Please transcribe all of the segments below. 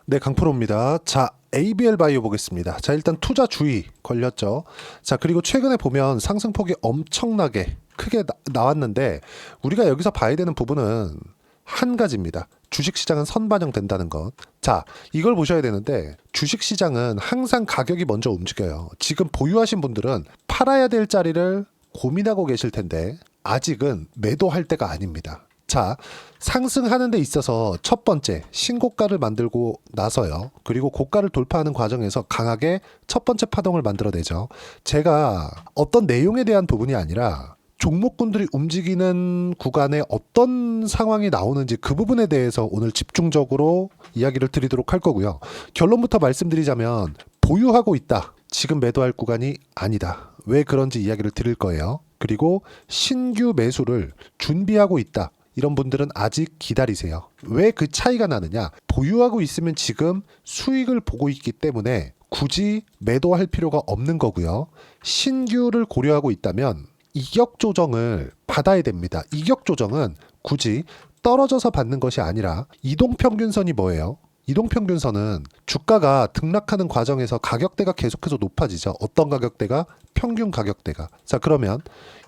네, 강프로입니다. 자, ABL 바이오 보겠습니다. 자, 일단 투자 주의 걸렸죠. 자, 그리고 최근에 보면 상승폭이 엄청나게 크게 나왔는데 우리가 여기서 봐야 되는 부분은 한 가지입니다. 주식시장은 선반영된다는 것. 자, 이걸 보셔야 되는데 주식시장은 항상 가격이 먼저 움직여요. 지금 보유하신 분들은 팔아야 될 자리를 고민하고 계실 텐데 아직은 매도할 때가 아닙니다. 자, 상승하는 데 있어서 첫 번째 신고가를 만들고 나서요. 그리고 고가를 돌파하는 과정에서 강하게 첫 번째 파동을 만들어내죠. 제가 어떤 내용에 대한 부분이 아니라 종목군들이 움직이는 구간에 어떤 상황이 나오는지 그 부분에 대해서 오늘 집중적으로 이야기를 드리도록 할 거고요. 결론부터 말씀드리자면 보유하고 있다. 지금 매도할 구간이 아니다. 왜 그런지 이야기를 드릴 거예요. 그리고 신규 매수를 준비하고 있다. 이런 분들은 아직 기다리세요. 왜 그 차이가 나느냐? 보유하고 있으면 지금 수익을 보고 있기 때문에 굳이 매도할 필요가 없는 거고요. 신규를 고려하고 있다면 이격 조정을 받아야 됩니다. 이격 조정은 굳이 떨어져서 받는 것이 아니라 이동평균선이 뭐예요? 이동평균선은 주가가 등락하는 과정에서 가격대가 계속해서 높아지죠. 어떤 가격대가? 평균 가격대가. 자, 그러면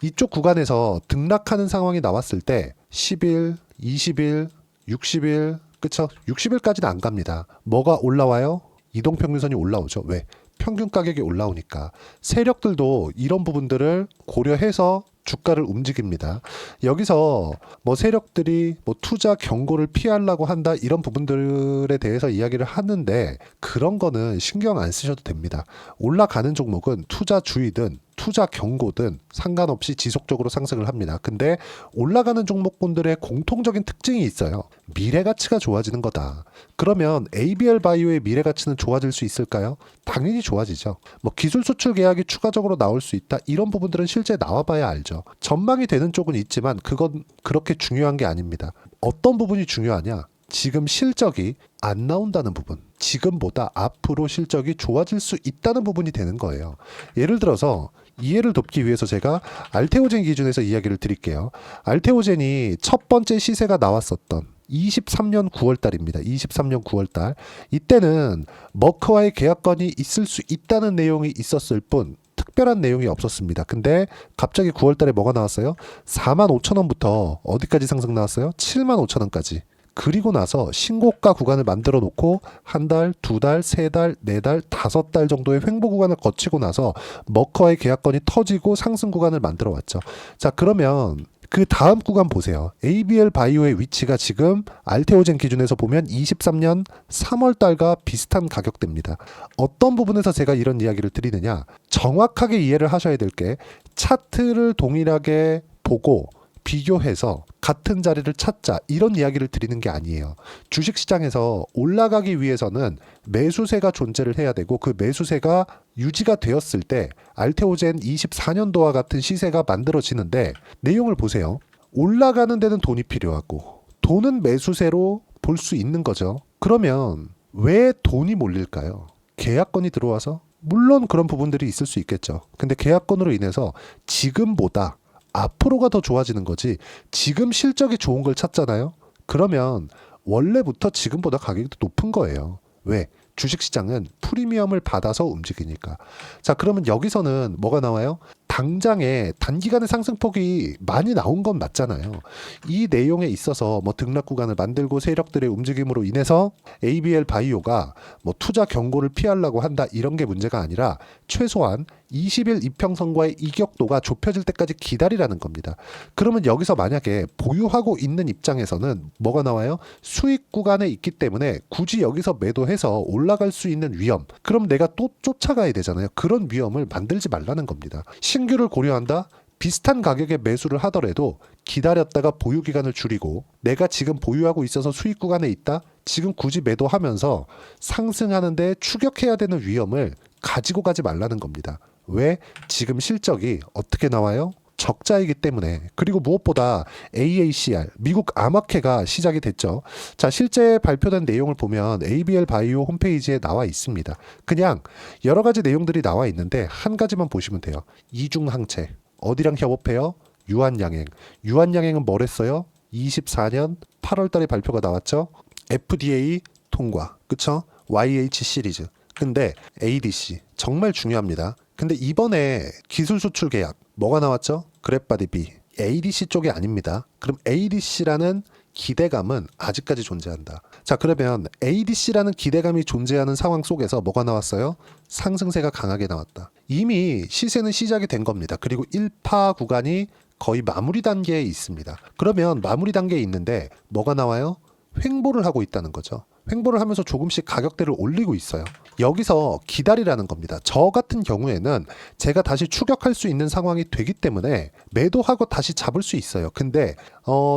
이쪽 구간에서 등락하는 상황이 나왔을 때 10일, 20일, 60일, 그쵸? 60일까지는 안 갑니다. 뭐가 올라와요? 이동평균선이 올라오죠. 왜? 평균 가격이 올라오니까. 세력들도 이런 부분들을 고려해서 주가를 움직입니다. 여기서 뭐 세력들이 뭐 투자 경고를 피하려고 한다 이런 부분들에 대해서 이야기를 하는데 그런 거는 신경 안 쓰셔도 됩니다. 올라가는 종목은 투자 주의든 투자 경고든 상관없이 지속적으로 상승을 합니다. 근데 올라가는 종목군들의 공통적인 특징이 있어요. 미래 가치가 좋아지는 거다. 그러면 ABL 바이오의 미래 가치는 좋아질 수 있을까요? 당연히 좋아지죠. 뭐 기술 수출 계약이 추가적으로 나올 수 있다. 이런 부분들은 실제 나와봐야 알죠. 전망이 되는 쪽은 있지만 그건 그렇게 중요한 게 아닙니다. 어떤 부분이 중요하냐? 지금 실적이 안 나온다는 부분, 지금보다 앞으로 실적이 좋아질 수 있다는 부분이 되는 거예요. 예를 들어서 이해를 돕기 위해서 제가 알테오젠 기준에서 이야기를 드릴게요. 알테오젠이 첫 번째 시세가 나왔었던 23년 9월 달입니다. 23년 9월 달. 이때는 머크와의 계약건이 있을 수 있다는 내용이 있었을 뿐 특별한 내용이 없었습니다. 근데 갑자기 9월 달에 뭐가 나왔어요? 45,000원부터 어디까지 상승 나왔어요? 75,000원까지. 그리고 나서 신고가 구간을 만들어 놓고 한 달, 두 달, 세 달, 네 달, 다섯 달 정도의 횡보 구간을 거치고 나서 머커와의 계약건이 터지고 상승 구간을 만들어 왔죠. 자, 그러면 그 다음 구간 보세요. ABL 바이오의 위치가 지금 알테오젠 기준에서 보면 23년 3월 달과 비슷한 가격대입니다. 어떤 부분에서 제가 이런 이야기를 드리느냐? 정확하게 이해를 하셔야 될 게 차트를 동일하게 보고 비교해서 같은 자리를 찾자 이런 이야기를 드리는 게 아니에요. 주식시장에서 올라가기 위해서는 매수세가 존재를 해야 되고 그 매수세가 유지가 되었을 때 알테오젠 24년도와 같은 시세가 만들어지는데 내용을 보세요. 올라가는 데는 돈이 필요하고 돈은 매수세로 볼 수 있는 거죠. 그러면 왜 돈이 몰릴까요? 계약건이 들어와서? 물론 그런 부분들이 있을 수 있겠죠. 근데 계약건으로 인해서 지금보다 앞으로가 더 좋아지는 거지 지금 실적이 좋은 걸 찾잖아요. 그러면 원래부터 지금보다 가격이 더 높은 거예요. 왜? 주식시장은 프리미엄을 받아서 움직이니까. 자, 그러면 여기서는 뭐가 나와요? 당장에 단기간에 상승폭이 많이 나온 건 맞잖아요. 이 내용에 있어서 뭐 등락 구간을 만들고 세력들의 움직임으로 인해서 ABL 바이오가 뭐 투자 경고를 피하려고 한다 이런 게 문제가 아니라 최소한 20일 이평선과의 이격도가 좁혀질 때까지 기다리라는 겁니다. 그러면 여기서 만약에 보유하고 있는 입장에서는 뭐가 나와요? 수익 구간에 있기 때문에 굳이 여기서 매도해서 올라갈 수 있는 위험. 그럼 내가 또 쫓아가야 되잖아요. 그런 위험을 만들지 말라는 겁니다. 신규를 고려한다? 비슷한 가격에 매수를 하더라도 기다렸다가 보유 기간을 줄이고 내가 지금 보유하고 있어서 수익 구간에 있다? 지금 굳이 매도하면서 상승하는데 추격해야 되는 위험을 가지고 가지 말라는 겁니다. 왜? 지금 실적이 어떻게 나와요? 적자이기 때문에. 그리고 무엇보다 AACR, 미국 암호화폐가 시작이 됐죠. 자, 실제 발표된 내용을 보면 ABL 바이오 홈페이지에 나와 있습니다. 그냥 여러 가지 내용들이 나와 있는데 한 가지만 보시면 돼요. 이중항체. 어디랑 협업해요? 유한양행. 유한양행은 뭘 했어요? 24년 8월 달에 발표가 나왔죠. FDA 통과. 그쵸? YH 시리즈. 근데 ADC 정말 중요합니다. 근데 이번에 기술 수출 계약 뭐가 나왔죠? 그랩바디 B. ADC 쪽이 아닙니다. 그럼 ADC라는 기대감은 아직까지 존재한다. 자, 그러면 ADC라는 기대감이 존재하는 상황 속에서 뭐가 나왔어요? 상승세가 강하게 나왔다. 이미 시세는 시작이 된 겁니다. 그리고 1파 구간이 거의 마무리 단계에 있습니다. 그러면 마무리 단계에 있는데 뭐가 나와요? 횡보를 하고 있다는 거죠. 횡보를 하면서 조금씩 가격대를 올리고 있어요. 여기서 기다리라는 겁니다. 저 같은 경우에는 제가 다시 추격할 수 있는 상황이 되기 때문에 매도하고 다시 잡을 수 있어요. 근데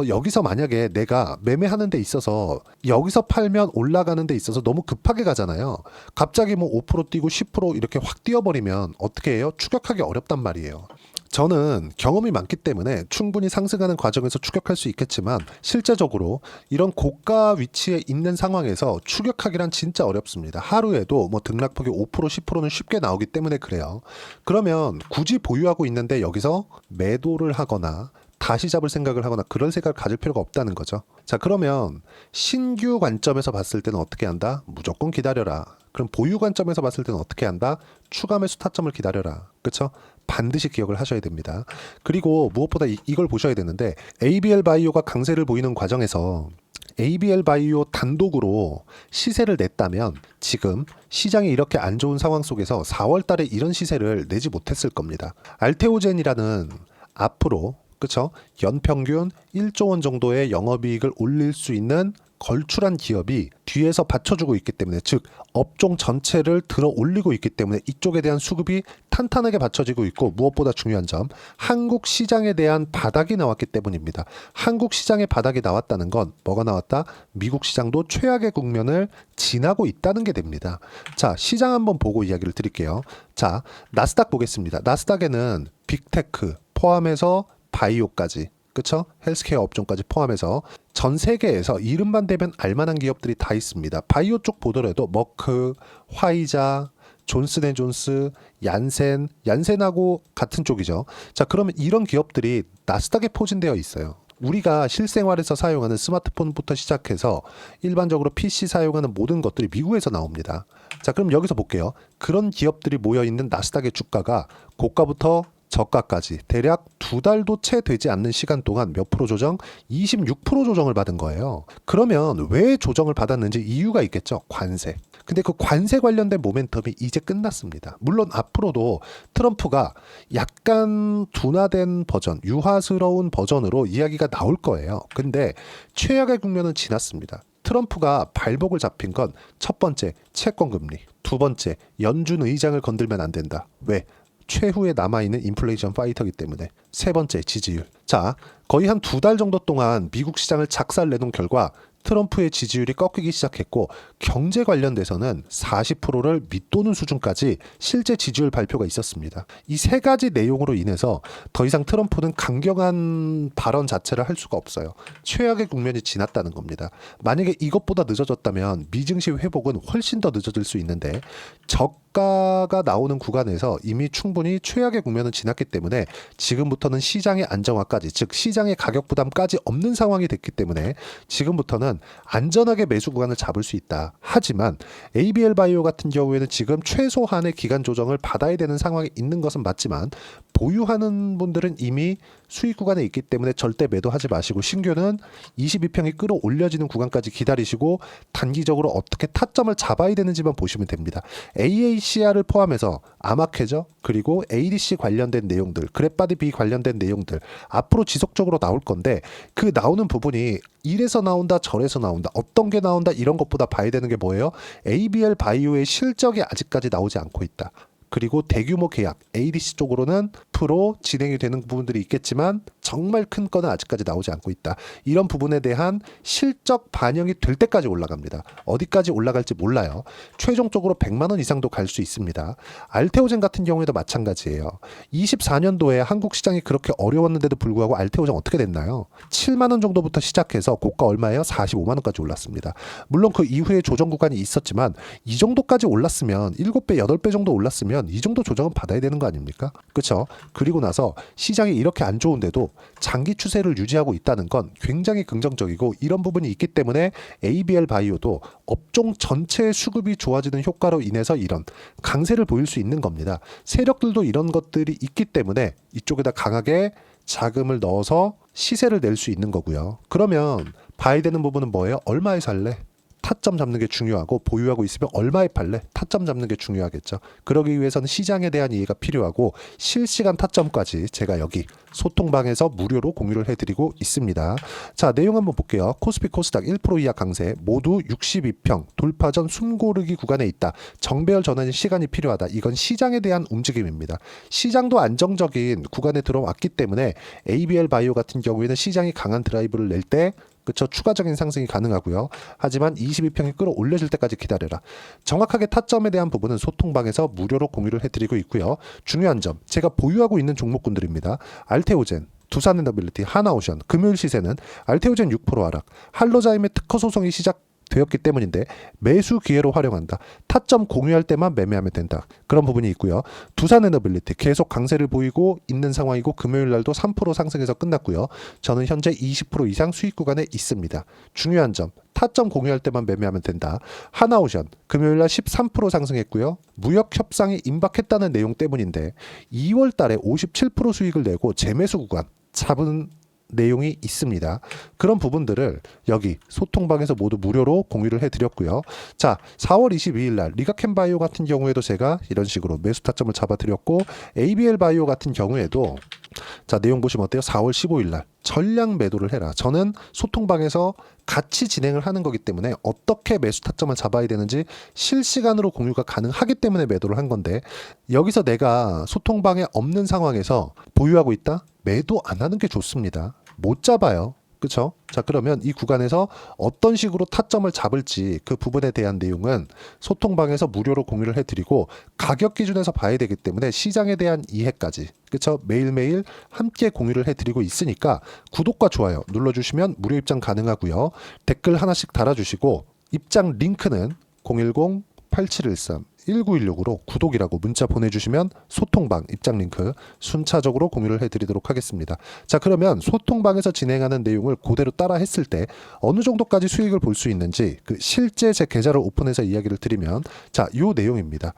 여기서 만약에 내가 매매하는 데 있어서 여기서 팔면 올라가는 데 있어서 너무 급하게 가잖아요. 갑자기 뭐 5% 뛰고 10% 이렇게 확 뛰어버리면 어떻게 해요? 추격하기 어렵단 말이에요. 저는 경험이 많기 때문에 충분히 상승하는 과정에서 추격할 수 있겠지만 실제적으로 이런 고가 위치에 있는 상황에서 추격하기란 진짜 어렵습니다. 하루에도 뭐 등락폭이 5% 10%는 쉽게 나오기 때문에 그래요. 그러면 굳이 보유하고 있는데 여기서 매도를 하거나 다시 잡을 생각을 하거나 그런 생각을 가질 필요가 없다는 거죠. 자, 그러면 신규 관점에서 봤을 때는 어떻게 한다? 무조건 기다려라. 그럼 보유 관점에서 봤을 때는 어떻게 한다? 추가 매수 타점을 기다려라. 그렇죠? 반드시 기억을 하셔야 됩니다. 그리고 무엇보다 이걸 보셔야 되는데 ABL 바이오가 강세를 보이는 과정에서 ABL 바이오 단독으로 시세를 냈다면 지금 시장이 이렇게 안 좋은 상황 속에서 4월 달에 이런 시세를 내지 못했을 겁니다. 알테오젠이라는 앞으로 그쵸? 연평균 1조 원 정도의 영업이익을 올릴 수 있는 걸출한 기업이 뒤에서 받쳐주고 있기 때문에 즉 업종 전체를 들어 올리고 있기 때문에 이쪽에 대한 수급이 탄탄하게 받쳐지고 있고 무엇보다 중요한 점 한국 시장에 대한 바닥이 나왔기 때문입니다. 한국 시장의 바닥이 나왔다는 건 뭐가 나왔다? 미국 시장도 최악의 국면을 지나고 있다는 게 됩니다. 자, 시장 한번 보고 이야기를 드릴게요. 자, 나스닥 보겠습니다. 나스닥에는 빅테크 포함해서 바이오까지 그쵸? 헬스케어 업종까지 포함해서 전 세계에서 이름만 대면 알만한 기업들이 다 있습니다. 바이오 쪽 보더라도 머크, 화이자, 존슨앤존스, 얀센하고 같은 쪽이죠. 자, 그러면 이런 기업들이 나스닥에 포진되어 있어요. 우리가 실생활에서 사용하는 스마트폰부터 시작해서 일반적으로 PC 사용하는 모든 것들이 미국에서 나옵니다. 자, 그럼 여기서 볼게요. 그런 기업들이 모여있는 나스닥의 주가가 고가부터 저가까지 대략 2달도 채 되지 않는 시간 동안 몇 프로 조정? 26% 조정을 받은 거예요. 그러면 왜 조정을 받았는지 이유가 있겠죠. 관세. 근데 그 관세 관련된 모멘텀이 이제 끝났습니다. 물론 앞으로도 트럼프가 약간 둔화된 버전, 유화스러운 버전으로 이야기가 나올 거예요. 근데 최악의 국면은 지났습니다. 트럼프가 발목을 잡힌 건 첫 번째, 채권 금리. 두 번째, 연준 의장을 건들면 안 된다. 왜? 최후에 남아있는 인플레이션 파이터이기 때문에. 세 번째, 지지율. 자, 거의 한 2달 정도 동안 미국 시장을 작살내놓은 결과 트럼프의 지지율이 꺾이기 시작했고 경제 관련돼서는 40%를 밑도는 수준까지 실제 지지율 발표가 있었습니다. 이 세 가지 내용으로 인해서 더 이상 트럼프는 강경한 발언 자체를 할 수가 없어요. 최악의 국면이 지났다는 겁니다. 만약에 이것보다 늦어졌다면 미증시 회복은 훨씬 더 늦어질 수 있는데 저가가 나오는 구간에서 이미 충분히 최악의 국면은 지났기 때문에 지금부터는 시장의 안정화까지 즉 시장의 가격 부담까지 없는 상황이 됐기 때문에 지금부터는 안전하게 매수 구간을 잡을 수 있다. 하지만 ABL 바이오 같은 경우에는 지금 최소한의 기간 조정을 받아야 되는 상황에 있는 것은 맞지만 보유하는 분들은 이미 수익 구간에 있기 때문에 절대 매도하지 마시고 신규는 22평이 끌어올려지는 구간까지 기다리시고 단기적으로 어떻게 타점을 잡아야 되는지만 보시면 됩니다. AACR을 포함해서 아마케죠. 그리고 ADC 관련된 내용들, 그랩바디 B 관련된 내용들 앞으로 지속적으로 나올 건데 그 나오는 부분이 이래서 나온다 저래서 나온다 어떤 게 나온다 이런 것보다 봐야 되는 게 뭐예요? ABL 바이오의 실적이 아직까지 나오지 않고 있다. 그리고 대규모 계약 ADC 쪽으로는 프로 진행이 되는 부분들이 있겠지만 정말 큰 건은 아직까지 나오지 않고 있다. 이런 부분에 대한 실적 반영이 될 때까지 올라갑니다. 어디까지 올라갈지 몰라요. 최종적으로 100만 원 이상도 갈 수 있습니다. 알테오젠 같은 경우에도 마찬가지예요. 24년도에 한국 시장이 그렇게 어려웠는데도 불구하고 알테오젠 어떻게 됐나요? 7만 원 정도부터 시작해서 고가 얼마예요? 45만 원까지 올랐습니다. 물론 그 이후에 조정 구간이 있었지만 이 정도까지 올랐으면 7배, 8배 정도 올랐으면 되면 이 정도 조정은 받아야 되는 거 아닙니까? 그렇죠? 그리고 나서 시장이 이렇게 안 좋은데도 장기 추세를 유지하고 있다는 건 굉장히 긍정적이고, 이런 부분이 있기 때문에 ABL 바이오도 업종 전체의 수급이 좋아지는 효과로 인해서 이런 강세를 보일 수 있는 겁니다. 세력들도 이런 것들이 있기 때문에 이쪽에다 강하게 자금을 넣어서 시세를 낼 수 있는 거고요. 그러면 봐야 되는 부분은 뭐예요? 얼마에 살래? 타점 잡는 게 중요하고, 보유하고 있으면 얼마에 팔래? 타점 잡는 게 중요하겠죠. 그러기 위해서는 시장에 대한 이해가 필요하고, 실시간 타점까지 제가 여기 소통방에서 무료로 공유를 해드리고 있습니다. 자, 내용 한번 볼게요. 코스피 코스닥 1% 이하 강세, 모두 62평 돌파 전 숨고르기 구간에 있다. 정배열 전환이 시간이 필요하다. 이건 시장에 대한 움직임입니다. 시장도 안정적인 구간에 들어왔기 때문에 ABL 바이오 같은 경우에는 시장이 강한 드라이브를 낼 때, 그쵸, 추가적인 상승이 가능하고요. 하지만 22평이 끌어올려질 때까지 기다려라. 정확하게 타점에 대한 부분은 소통방에서 무료로 공유를 해드리고 있고요. 중요한 점, 제가 보유하고 있는 종목군들입니다. 알테오젠, 두산에너빌리티, 하나오션, 금요일 시세는 알테오젠 6% 하락, 할로자임의 특허 소송이 시작되었기 때문인데 매수 기회로 활용한다. 타점 공유할 때만 매매하면 된다. 그런 부분이 있고요. 두산에너빌리티 계속 강세를 보이고 있는 상황이고, 금요일 날도 3% 상승해서 끝났고요. 저는 현재 20% 이상 수익 구간에 있습니다. 중요한 점, 타점 공유할 때만 매매하면 된다. 하나오션 금요일 날 13% 상승했고요. 무역 협상이 임박했다는 내용 때문인데 2월 달에 57% 수익을 내고 재매수 구간 잡은 내용이 있습니다. 그런 부분들을 여기 소통방에서 모두 무료로 공유를 해드렸고요. 자, 4월 22일 날 리가캔바이오 같은 경우에도 제가 이런 식으로 매수 타점을 잡아드렸고, ABL 바이오 같은 경우에도 자, 내용 보시면 어때요? 4월 15일 날 전량 매도를 해라. 저는 소통방에서 같이 진행을 하는 거기 때문에 어떻게 매수 타점을 잡아야 되는지 실시간으로 공유가 가능하기 때문에 매도를 한 건데, 여기서 내가 소통방에 없는 상황에서 보유하고 있다? 매도 안 하는 게 좋습니다. 못 잡아요. 그렇죠? 자, 그러면 이 구간에서 어떤 식으로 타점을 잡을지 그 부분에 대한 내용은 소통방에서 무료로 공유를 해드리고, 가격 기준에서 봐야 되기 때문에 시장에 대한 이해까지, 그렇죠? 매일매일 함께 공유를 해드리고 있으니까 구독과 좋아요 눌러주시면 무료 입장 가능하고요. 댓글 하나씩 달아주시고, 입장 링크는 010-8713-1916으로 구독이라고 문자 보내주시면 소통방 입장 링크 순차적으로 공유를 해드리도록 하겠습니다. 자, 그러면 소통방에서 진행하는 내용을 그대로 따라 했을 때 어느 정도까지 수익을 볼 수 있는지 그 실제 제 계좌를 오픈해서 이야기를 드리면, 자, 요 내용입니다.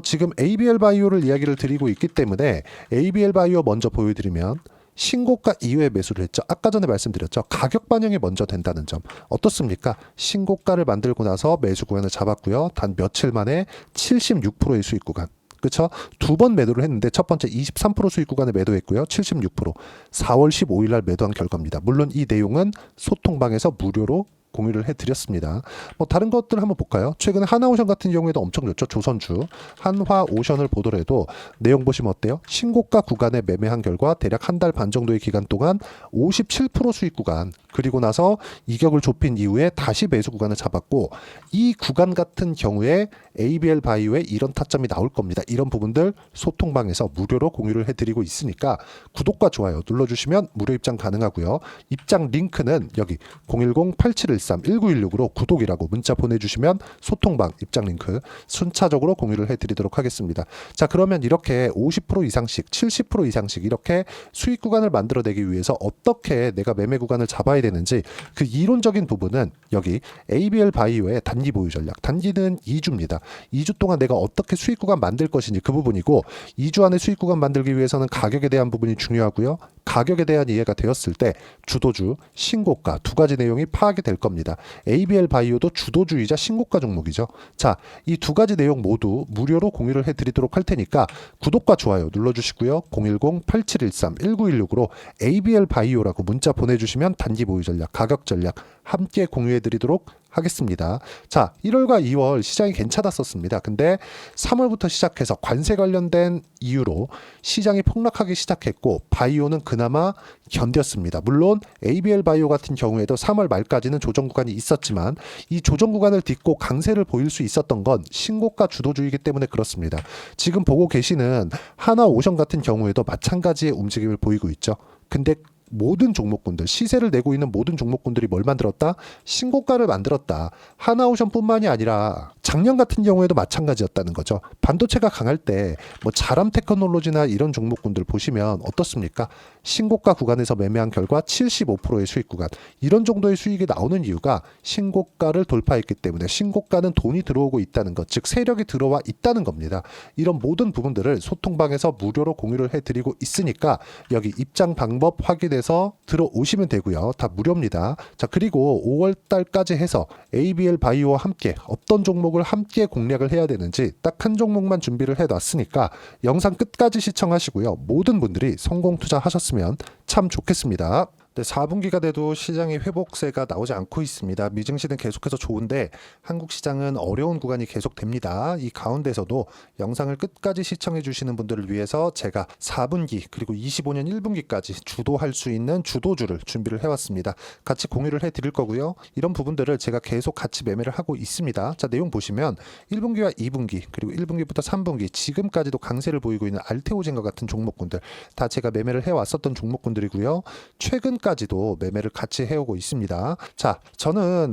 지금 ABL 바이오를 이야기를 드리고 있기 때문에 ABL 바이오 먼저 보여드리면, 신고가 이후에 매수를 했죠. 아까 전에 말씀드렸죠. 가격 반영이 먼저 된다는 점. 어떻습니까? 신고가를 만들고 나서 매수 구간을 잡았고요. 단 며칠 만에 76%의 수익 구간. 그렇죠? 두 번 매도를 했는데 첫 번째 23% 수익 구간에 매도했고요. 76%. 4월 15일 날 매도한 결과입니다. 물론 이 내용은 소통방에서 무료로 공유를 해드렸습니다. 뭐 다른 것들 한번 볼까요? 최근에 하나오션 같은 경우에도 엄청 좋죠. 조선주 한화오션을 보더라도 내용 보시면 어때요? 신고가 구간에 매매한 결과 대략 한 달 반 정도의 기간 동안 57% 수익 구간, 그리고 나서 이격을 좁힌 이후에 다시 매수 구간을 잡았고, 이 구간 같은 경우에 ABL 바이오에 이런 타점이 나올 겁니다. 이런 부분들 소통방에서 무료로 공유를 해드리고 있으니까 구독과 좋아요 눌러주시면 무료 입장 가능하고요. 입장 링크는 여기 010-8713-1916으로 구독이라고 문자 보내주시면 소통방 입장 링크 순차적으로 공유를 해드리도록 하겠습니다. 자, 그러면 이렇게 50% 이상씩 70% 이상씩 이렇게 수익 구간을 만들어내기 위해서 어떻게 내가 매매 구간을 잡아야 되는지 그 이론적인 부분은 여기 ABL 바이오의 단기 보유 전략, 단기는 2주입니다. 2주 동안 내가 어떻게 수익 구간 만들 것인지 그 부분이고, 2주 안에 수익 구간 만들기 위해서는 가격에 대한 부분이 중요하고요. 가격에 대한 이해가 되었을 때 주도주, 신고가 두 가지 내용이 파악이 될 겁니다. ABL 바이오도 주도주이자 신고가 종목이죠. 자, 이 두 가지 내용 모두 무료로 공유를 해드리도록 할 테니까 구독과 좋아요 눌러주시고요. 010-8713-1916으로 ABL 바이오라고 문자 보내주시면 단기 보유 전략, 가격 전략 함께 공유해드리도록 하겠습니다. 자, 1월과 2월 시장이 괜찮았었습니다. 근데 3월부터 시작해서 관세 관련된 이유로 시장이 폭락하기 시작했고, 바이오는 그나마 견뎠습니다. 물론 ABL 바이오 같은 경우에도 3월 말까지는 조정 구간이 있었지만, 이 조정 구간을 딛고 강세를 보일 수 있었던 건 신고가 주도주의이기 때문에 그렇습니다. 지금 보고 계시는 하나오션 같은 경우에도 마찬가지의 움직임을 보이고 있죠. 근데 모든 종목군들, 시세를 내고 있는 모든 종목군들이 뭘 만들었다? 신고가를 만들었다. 하나오션뿐만이 아니라 작년 같은 경우에도 마찬가지였다는 거죠. 반도체가 강할 때 뭐 자람 테크놀로지나 이런 종목군들 보시면 어떻습니까? 신고가 구간에서 매매한 결과 75%의 수익 구간. 이런 정도의 수익이 나오는 이유가 신고가를 돌파했기 때문에 신고가는 돈이 들어오고 있다는 것, 즉 세력이 들어와 있다는 겁니다. 이런 모든 부분들을 소통방에서 무료로 공유를 해드리고 있으니까 여기 입장 방법 확인해서 들어오시면 되고요. 다 무료입니다. 자, 그리고 5월 달까지 해서 ABL 바이오와 함께 어떤 종목을 함께 공략을 해야 되는지 딱 한 종목만 준비를 해놨으니까 영상 끝까지 시청하시고요. 모든 분들이 성공 투자하셨으면 참 좋겠습니다. 네, 4분기가 돼도 시장의 회복세가 나오지 않고 있습니다. 미증시는 계속해서 좋은데 한국 시장은 어려운 구간이 계속됩니다. 이 가운데서도 영상을 끝까지 시청해 주시는 분들을 위해서 제가 4분기 그리고 25년 1분기까지 주도할 수 있는 주도주를 준비를 해왔습니다. 같이 공유를 해드릴 거고요. 이런 부분들을 제가 계속 같이 매매를 하고 있습니다. 자, 내용 보시면 1분기와 2분기 그리고 1분기부터 3분기 지금까지도 강세를 보이고 있는 알테오젠과 같은 종목군들 다 제가 매매를 해왔었던 종목군들이고요. 최근까지도 매매를 같이 해오고 있습니다. 자, 저는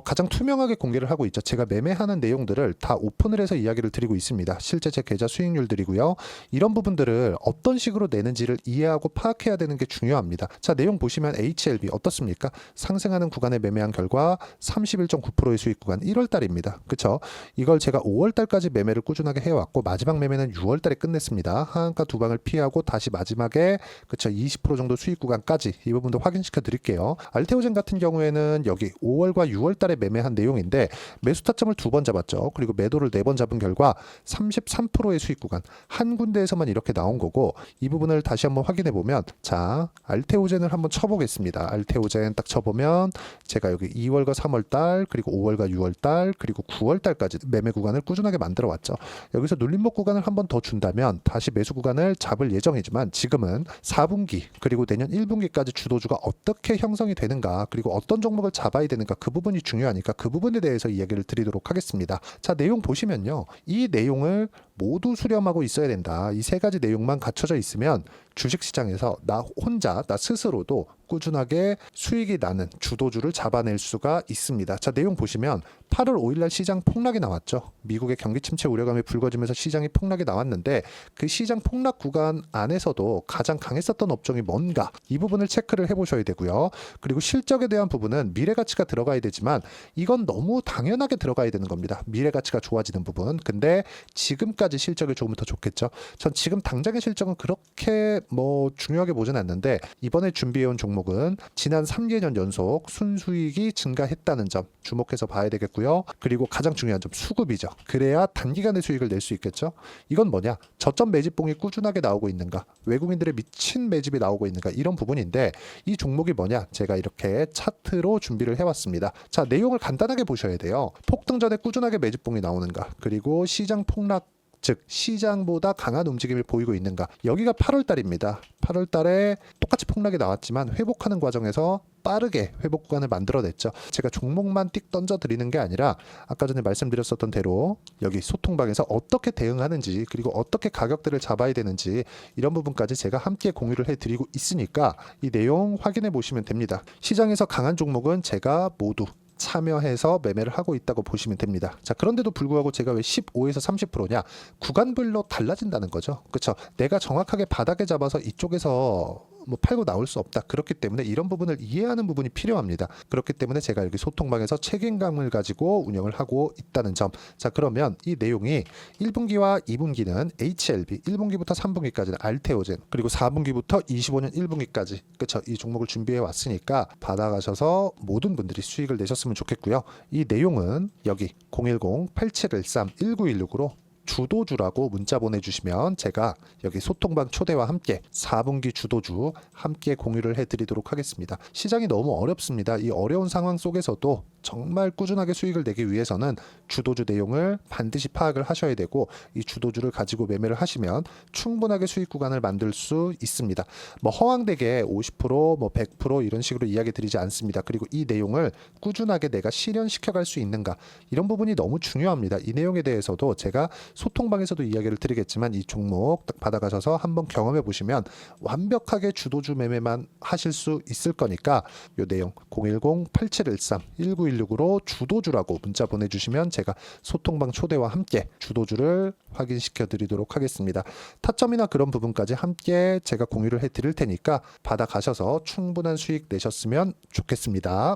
가장 투명하게 공개를 하고 있죠. 제가 매매하는 내용들을 다 오픈을 해서 이야기를 드리고 있습니다. 실제 제 계좌 수익률들이고요. 이런 부분들을 어떤 식으로 내는지를 이해하고 파악해야 되는 게 중요합니다. 자, 내용 보시면 HLB 어떻습니까? 상승하는 구간에 매매한 결과 31.9%의 수익 구간 1월 달입니다. 그쵸? 이걸 제가 5월 달까지 매매를 꾸준하게 해왔고 마지막 매매는 6월 달에 끝냈습니다. 하한가 두 방을 피하고 다시 마지막에 그쵸? 20% 정도 수익 구간까지 이 부분도 확인시켜 드릴게요. 알테오젠 같은 경우에는 여기 5월과 6월 달에 매매한 내용인데 매수 타점을 2번 잡았죠. 그리고 매도를 4번 잡은 결과 33%의 수익 구간 한 군데에서만 이렇게 나온 거고 이 부분을 다시 한번 확인해 보면 자, 알테오젠을 한번 쳐보겠습니다. 알테오젠 딱 쳐보면 제가 여기 2월과 3월 달 그리고 5월과 6월 달 그리고 9월 달까지 매매 구간을 꾸준하게 만들어 왔죠. 여기서 눌림목 구간을 한번 더 준다면 다시 매수 구간을 잡을 예정이지만 지금은 4분기 그리고 내년 1분기까지 주도주가 어떻게 형성이 되는가 그리고 어떤 종목을 잡아야 되는가 그 부분이 중요하니까 그 부분에 대해서 이야기를 드리도록 하겠습니다. 자, 내용 보시면요. 이 내용을 모두 수렴하고 있어야 된다. 이 세 가지 내용만 갖춰져 있으면 주식시장에서 나 혼자 나 스스로도 꾸준하게 수익이 나는 주도주를 잡아낼 수가 있습니다. 자, 내용 보시면 8월 5일날 시장 폭락이 나왔죠. 미국의 경기 침체 우려감이 불거지면서 시장이 폭락이 나왔는데 그 시장 폭락 구간 안에서도 가장 강했었던 업종이 뭔가 이 부분을 체크를 해보셔야 되고요. 그리고 실적에 대한 부분은 미래가치가 들어가야 되지만 이건 너무 당연하게 들어가야 되는 겁니다. 미래가치가 좋아지는 부분. 근데 지금까지 실적이 좋으면 더 좋겠죠. 전 지금 당장의 실적은 그렇게 뭐 중요하게 보진 않는데 이번에 준비해온 종목은 지난 3개년 연속 순수익이 증가했다는 점 주목해서 봐야 되겠고요. 그리고 가장 중요한 점 수급이죠. 그래야 단기간에 수익을 낼 수 있겠죠. 이건 뭐냐? 저점 매집봉이 꾸준하게 나오고 있는가? 외국인들의 미친 매집이 나오고 있는가? 이런 부분인데 이 종목이 뭐냐? 제가 이렇게 차트로 준비를 해왔습니다. 자, 내용을 간단하게 보셔야 돼요. 폭등 전에 꾸준하게 매집봉이 나오는가? 그리고 시장 폭락 즉 시장보다 강한 움직임을 보이고 있는가. 여기가 8월 달입니다. 8월 달에 똑같이 폭락이 나왔지만 회복하는 과정에서 빠르게 회복 구간을 만들어냈죠. 제가 종목만 띡 던져 드리는 게 아니라 아까 전에 말씀드렸었던 대로 여기 소통방에서 어떻게 대응하는지 그리고 어떻게 가격들을 잡아야 되는지 이런 부분까지 제가 함께 공유를 해드리고 있으니까 이 내용 확인해 보시면 됩니다. 시장에서 강한 종목은 제가 모두 참여해서 매매를 하고 있다고 보시면 됩니다. 자, 그런데도 불구하고 제가 왜 15에서 30%냐? 구간별로 달라진다는 거죠. 그렇죠? 내가 정확하게 바닥에 잡아서 이쪽에서 뭐 팔고 나올 수 없다. 그렇기 때문에 이런 부분을 이해하는 부분이 필요합니다. 그렇기 때문에 제가 여기 소통방에서 책임감을 가지고 운영을 하고 있다는 점. 자, 그러면 이 내용이 1분기와 2분기는 HLB, 1분기부터 3분기까지는 알테오젠, 그리고 4분기부터 25년 1분기까지 그렇죠? 이 종목을 준비해 왔으니까 받아가셔서 모든 분들이 수익을 내셨으면 좋겠고요. 이 내용은 여기 010-8713-1916으로 주도주라고 문자 보내주시면 제가 여기 소통방 초대와 함께 4분기 주도주 함께 공유를 해드리도록 하겠습니다. 시장이 너무 어렵습니다. 이 어려운 상황 속에서도 정말 꾸준하게 수익을 내기 위해서는 주도주 내용을 반드시 파악을 하셔야 되고, 이 주도주를 가지고 매매를 하시면 충분하게 수익 구간을 만들 수 있습니다. 뭐 허황되게 50%, 뭐 100% 이런 식으로 이야기 드리지 않습니다. 그리고 이 내용을 꾸준하게 내가 실현시켜 갈 수 있는가, 이런 부분이 너무 중요합니다. 이 내용에 대해서도 제가 소통방에서도 이야기를 드리겠지만, 이 종목 딱 받아가셔서 한번 경험해 보시면 완벽하게 주도주 매매만 하실 수 있을 거니까, 이 내용 010-8713-1916으로 주도주라고 문자 보내주시면 제가 소통방 초대와 함께 주도주를 확인시켜 드리도록 하겠습니다. 타점이나 그런 부분까지 함께 제가 공유를 해 드릴 테니까 받아가셔서 충분한 수익 내셨으면 좋겠습니다.